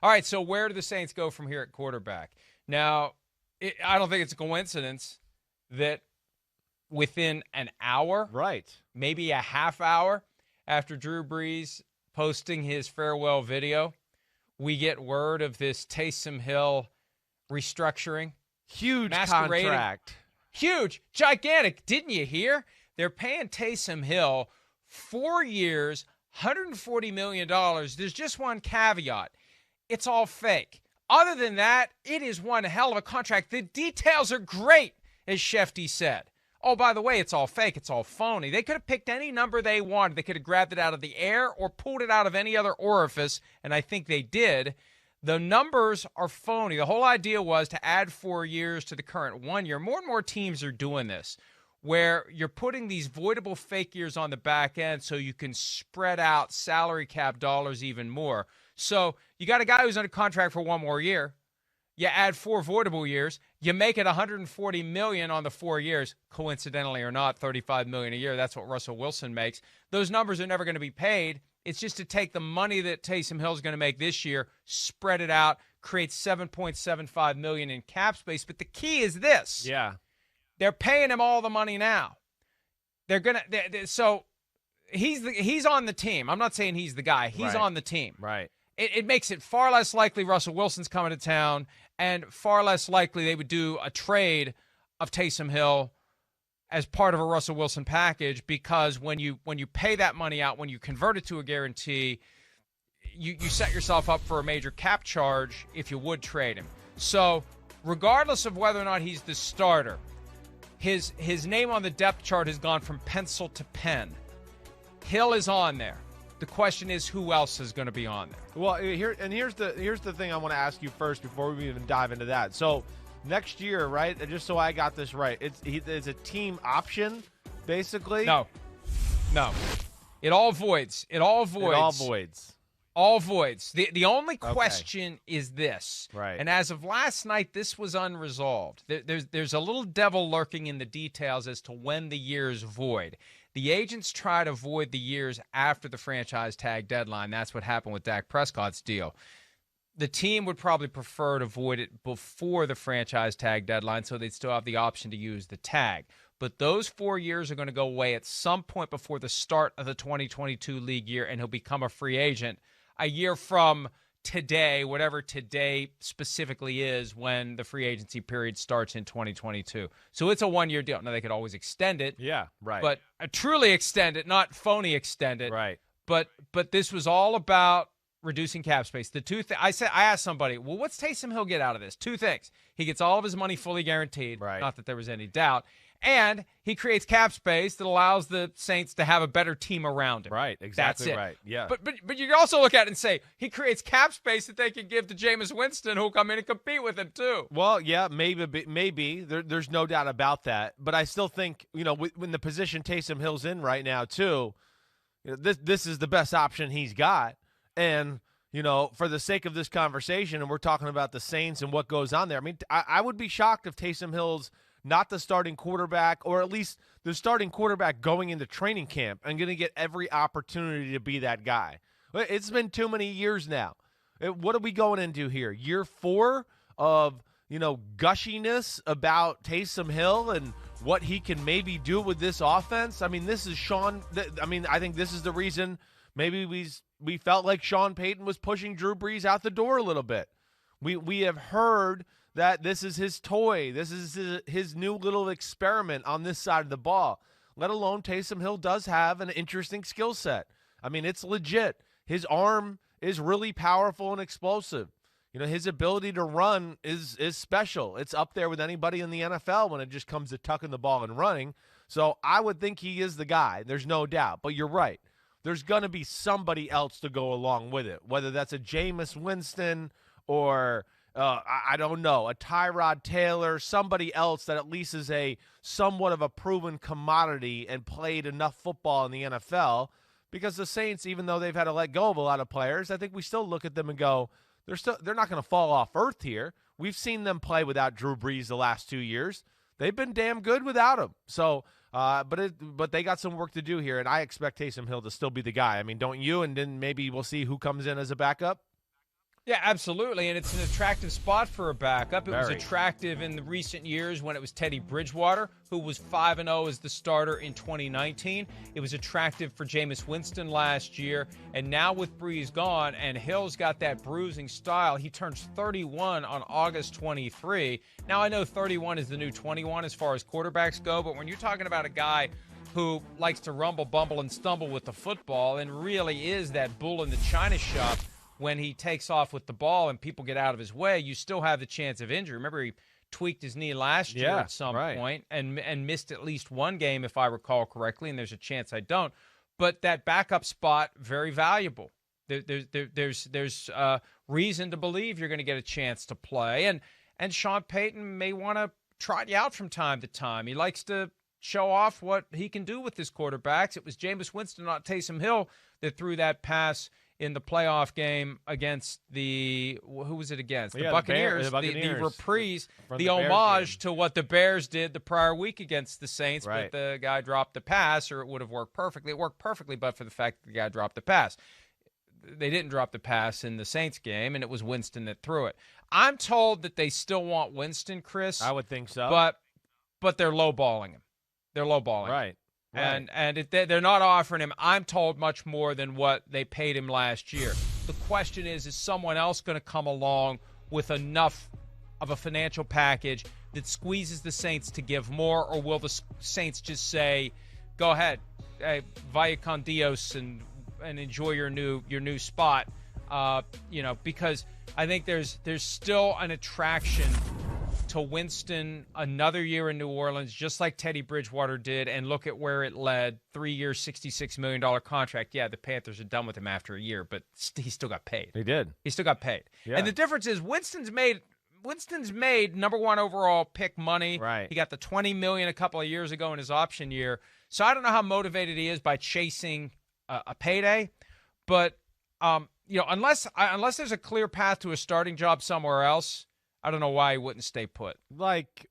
All right, so where do the Saints go from here at quarterback? Now, I don't think it's a coincidence that within an hour, right, maybe a half hour after Drew Brees posting his farewell video, we get word of this Taysom Hill restructuring. Huge contract. Huge, gigantic. Didn't you hear? They're paying Taysom Hill 4 years, $140 million. There's just one caveat. It's all fake. Other than that, it is one hell of a contract. The details are great, as Shefty said. Oh, by the way, it's all fake. It's all phony. They could have picked any number they wanted. They could have grabbed it out of the air or pulled it out of any other orifice, and I think they did. The numbers are phony. The whole idea was to add 4 years to the current 1 year. More and more teams are doing this, where you're putting these voidable fake years on the back end so you can spread out salary cap dollars even more. So you got a guy who's under contract for 1 more year. You add 4 voidable years. You make it $140 million on the 4 years. Coincidentally or not, $35 million a year. That's what Russell Wilson makes. Those numbers are never going to be paid. It's just to take the money that Taysom Hill is going to make this year, spread it out, create $7.75 million in cap space. But the key is this. Yeah. They're paying him all the money now. So he's on the team. I'm not saying he's the guy. He's on the team. Right. It makes it far less likely Russell Wilson's coming to town, and far less likely they would do a trade of Taysom Hill as part of a Russell Wilson package, because when you pay that money out, when you convert it to a guarantee, you set yourself up for a major cap charge if you would trade him. So regardless of whether or not he's the starter, his name on the depth chart has gone from pencil to pen. Hill is on there. The question is, who else is going to be on there? Well, here's the thing I want to ask you first before we even dive into that. So next year, right? Just so I got this right, it's a team option, basically. No. It all voids. All voids. The only question is this. Right. And as of last night, this was unresolved. There's a little devil lurking in the details as to when the years void. The agents try to void the years after the franchise tag deadline. That's what happened with Dak Prescott's deal. The team would probably prefer to void it before the franchise tag deadline so they'd still have the option to use the tag. But those 4 years are going to go away at some point before the start of the 2022 league year, and he'll become a free agent a year from today, whatever today specifically is, when the free agency period starts in 2022. So it's a 1 year deal. Now, they could always extend it. Yeah, right. But truly extend it, not phony extend it. Right. But this was all about reducing cap space. The I asked somebody, well, what's Taysom Hill get out of this? 2 things. He gets all of his money fully guaranteed. Right. Not that there was any doubt. And he creates cap space that allows the Saints to have a better team around him. Right, exactly. That's it. Right, yeah. But you can also look at it and say he creates cap space that they can give to Jameis Winston, who'll come in and compete with him too. Well, yeah, maybe. There's no doubt about that. But I still think, when the position Taysom Hill's in right now too, this is the best option he's got. And for the sake of this conversation, and we're talking about the Saints and what goes on there, I mean, I would be shocked if Taysom Hill's not the starting quarterback, or at least the starting quarterback going into training camp and going to get every opportunity to be that guy. It's been too many years now. What are we going into here? Year 4 of, gushiness about Taysom Hill and what he can maybe do with this offense? I mean, this is I think this is the reason maybe we felt like Sean Payton was pushing Drew Brees out the door a little bit. We have heard that this is his toy. This is his new little experiment on this side of the ball. Let alone Taysom Hill does have an interesting skill set. I mean, it's legit. His arm is really powerful and explosive. His ability to run is special. It's up there with anybody in the NFL when it just comes to tucking the ball and running. So I would think he is the guy. There's no doubt. But you're right. There's going to be somebody else to go along with it, whether that's a Jameis Winston or I don't know, a Tyrod Taylor, somebody else that at least is a somewhat of a proven commodity and played enough football in the NFL. Because the Saints, even though they've had to let go of a lot of players, I think we still look at them and go, they're not going to fall off earth here. We've seen them play without Drew Brees the last 2 years. They've been damn good without him. So, but they got some work to do here, and I expect Taysom Hill to still be the guy. I mean, don't you? And then maybe we'll see who comes in as a backup. Yeah, absolutely, and it's an attractive spot for a backup. It was Very. attractive in the recent years when it was Teddy Bridgewater, who was 5-0 as the starter in 2019. It was attractive for Jameis Winston last year, and now with Brees gone and Hill's got that bruising style, he turns 31 on August 23. Now, I know 31 is the new 21 as far as quarterbacks go, but when you're talking about a guy who likes to rumble, bumble, and stumble with the football and really is that bull in the china shop, when he takes off with the ball and people get out of his way, you still have the chance of injury. Remember, he tweaked his knee last year at some point and missed at least one game, if I recall correctly, and there's a chance I don't. But that backup spot, very valuable. There's reason to believe you're going to get a chance to play. And Sean Payton may want to trot you out from time to time. He likes to show off what he can do with his quarterbacks. It was Jameis Winston, not Taysom Hill, that threw that pass in the playoff game against who was it against? The Buccaneers. The reprise, the homage to what the Bears did the prior week against the Saints, but the guy dropped the pass, or it would have worked perfectly. It worked perfectly, but for the fact that the guy dropped the pass. They didn't drop the pass in the Saints game, and it was Winston that threw it. I'm told that they still want Winston, Chris. I would think so. But they're lowballing him. They're lowballing him. Right. And they're not offering him, I'm told, much more than what they paid him last year. The question is someone else going to come along with enough of a financial package that squeezes the Saints to give more, or will the Saints just say, go ahead, vaya con Dios, and enjoy your new spot? Because I think there's still an attraction to Winston another year in New Orleans, just like Teddy Bridgewater did, and look at where it led. 3 years, $66 million contract. Yeah, the Panthers are done with him after a year, but he still got paid. He did. He still got paid. Yeah. And the difference is Winston's made number one overall pick money. Right. He got the $20 million a couple of years ago in his option year. So I don't know how motivated he is by chasing a payday, but unless there's a clear path to a starting job somewhere else, I don't know why he wouldn't stay put. Like,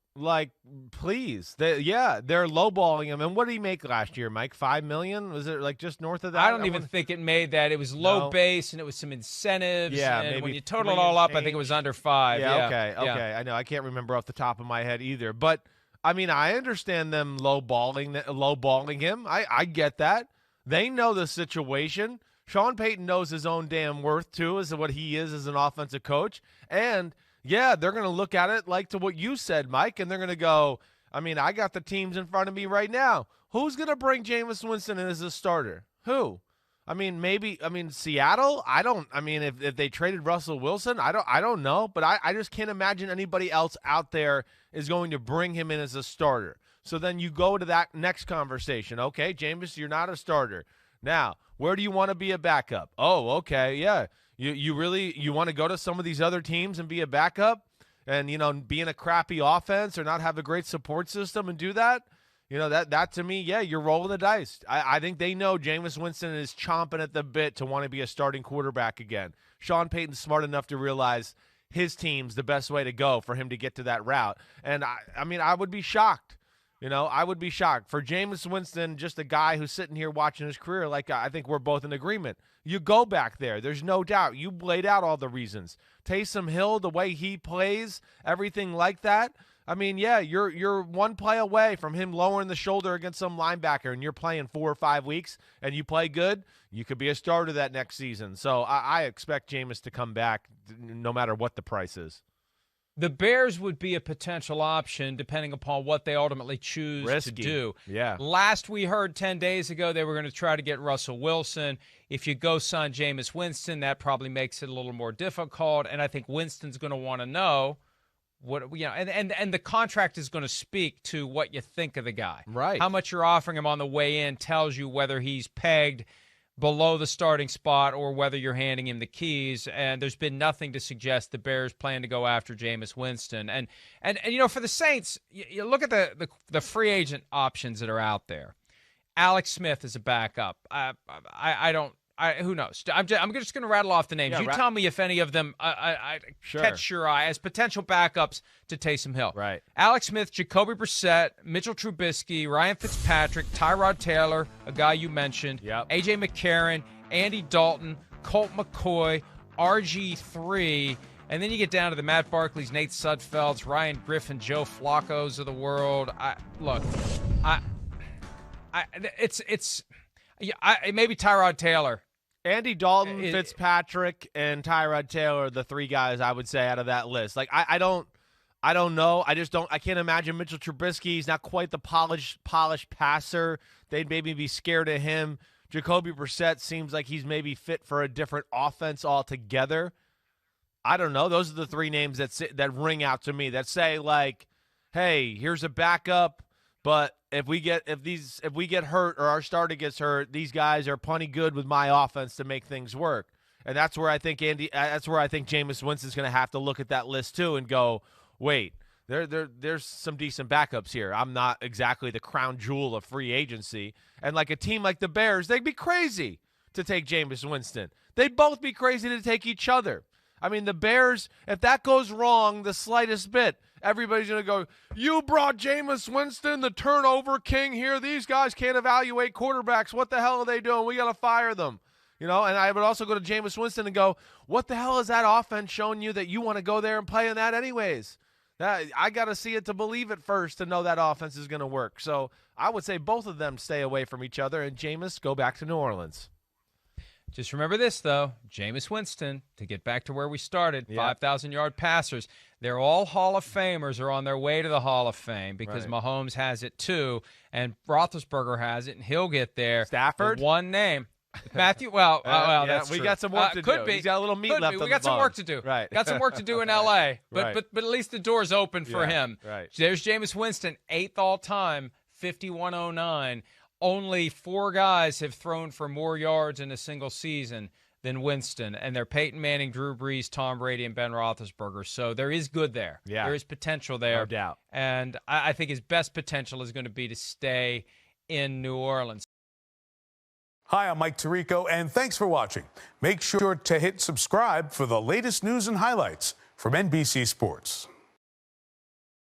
please. They're lowballing him. And what did he make last year, Mike? $5 million? Was it like just north of that? I don't even think it made that. It was low base, and it was some incentives. Yeah, and maybe when you total it all up, I think it was under 5. Yeah, okay. I know. I can't remember off the top of my head either. But, I mean, I understand them lowballing him. I get that. They know the situation. Sean Payton knows his own damn worth, too, as to what he is as an offensive coach. And yeah, they're going to look at it like to what you said, Mike, and they're going to go, I mean, I got the teams in front of me right now. Who's going to bring Jameis Winston in as a starter? Who? I mean, Seattle? If they traded Russell Wilson, I don't know, but I just can't imagine anybody else out there is going to bring him in as a starter. So then you go to that next conversation. Okay, Jameis, you're not a starter. Now, where do you want to be a backup? Oh, okay, yeah. You want to go to some of these other teams and be a backup and, be in a crappy offense or not have a great support system and do that? That to me, yeah, you're rolling the dice. I think they know Jameis Winston is chomping at the bit to want to be a starting quarterback again. Sean Payton's smart enough to realize his team's the best way to go for him to get to that route. And, I would be shocked. I would be shocked. For Jameis Winston, just a guy who's sitting here watching his career, like I think we're both in agreement. You go back there. There's no doubt. You laid out all the reasons. Taysom Hill, the way he plays, everything like that. I mean, yeah, you're one play away from him lowering the shoulder against some linebacker, and you're playing 4 or 5 weeks, and you play good, you could be a starter that next season. So I expect Jameis to come back no matter what the price is. The Bears would be a potential option depending upon what they ultimately choose to do. Yeah. Last we heard 10 days ago, they were going to try to get Russell Wilson. If you go sign Jameis Winston, that probably makes it a little more difficult. And I think Winston's going to want to know and the contract is going to speak to what you think of the guy. Right. How much you're offering him on the way in tells you whether he's pegged below the starting spot or whether you're handing him the keys. And there's been nothing to suggest the Bears plan to go after Jameis Winston. And for the Saints, you look at the free agent options that are out there. Alex Smith is a backup. Who knows? I'm just going to rattle off the names. Yeah, tell me if any of them catch your eye as potential backups to Taysom Hill. Right. Alex Smith, Jacoby Brissett, Mitchell Trubisky, Ryan Fitzpatrick, Tyrod Taylor, a guy you mentioned, yep. A.J. McCarron, Andy Dalton, Colt McCoy, RG3, and then you get down to the Matt Barkleys, Nate Sudfelds, Ryan Griffin, Joe Flacco's of the world. Maybe Tyrod Taylor. Andy Dalton, Fitzpatrick, and Tyrod Taylor are the three guys I would say out of that list. Like I don't know. I can't imagine Mitchell Trubisky. He's not quite the polished passer. They'd maybe be scared of him. Jacoby Brissett seems like he's maybe fit for a different offense altogether. I don't know. Those are the three names that ring out to me that say like, hey, here's a backup, but if we get hurt or our starter gets hurt, these guys are plenty good with my offense to make things work. And that's where I think Jameis Winston's going to have to look at that list too and go, wait, there's some decent backups here. I'm not exactly the crown jewel of free agency. And like a team like the Bears, they'd be crazy to take Jameis Winston. They'd both be crazy to take each other. I mean, the Bears, if that goes wrong the slightest bit, everybody's going to go, you brought Jameis Winston, the turnover king here. These guys can't evaluate quarterbacks. What the hell are they doing? We got to fire them. You know, and I would also go to Jameis Winston and go, what the hell is that offense showing you that you want to go there and play in that anyways? I got to see it to believe it first to know that offense is going to work. So I would say both of them stay away from each other, and Jameis, go back to New Orleans. Just remember this, though. Jameis Winston, to get back to where we started, 5,000-yard passers. They're all Hall of Famers or on their way to the Hall of Fame because Mahomes has it too, and Roethlisberger has it, and he'll get there. Stafford? One name. Matthew, that's we true. got some work to do. Could be. He's got a little meat left on the bone. We got some work to do. Right. Got some work to do in L.A., but at least the door's open for him. Right. There's Jameis Winston, 8th all-time, 5,109. Only 4 guys have thrown for more yards in a single season than Winston, and they're Peyton Manning, Drew Brees, Tom Brady, and Ben Roethlisberger. So there is good there. Yeah. There is potential there. No doubt. And I think his best potential is going to be to stay in New Orleans. Hi, I'm Mike Tirico, and thanks for watching. Make sure to hit subscribe for the latest news and highlights from NBC Sports.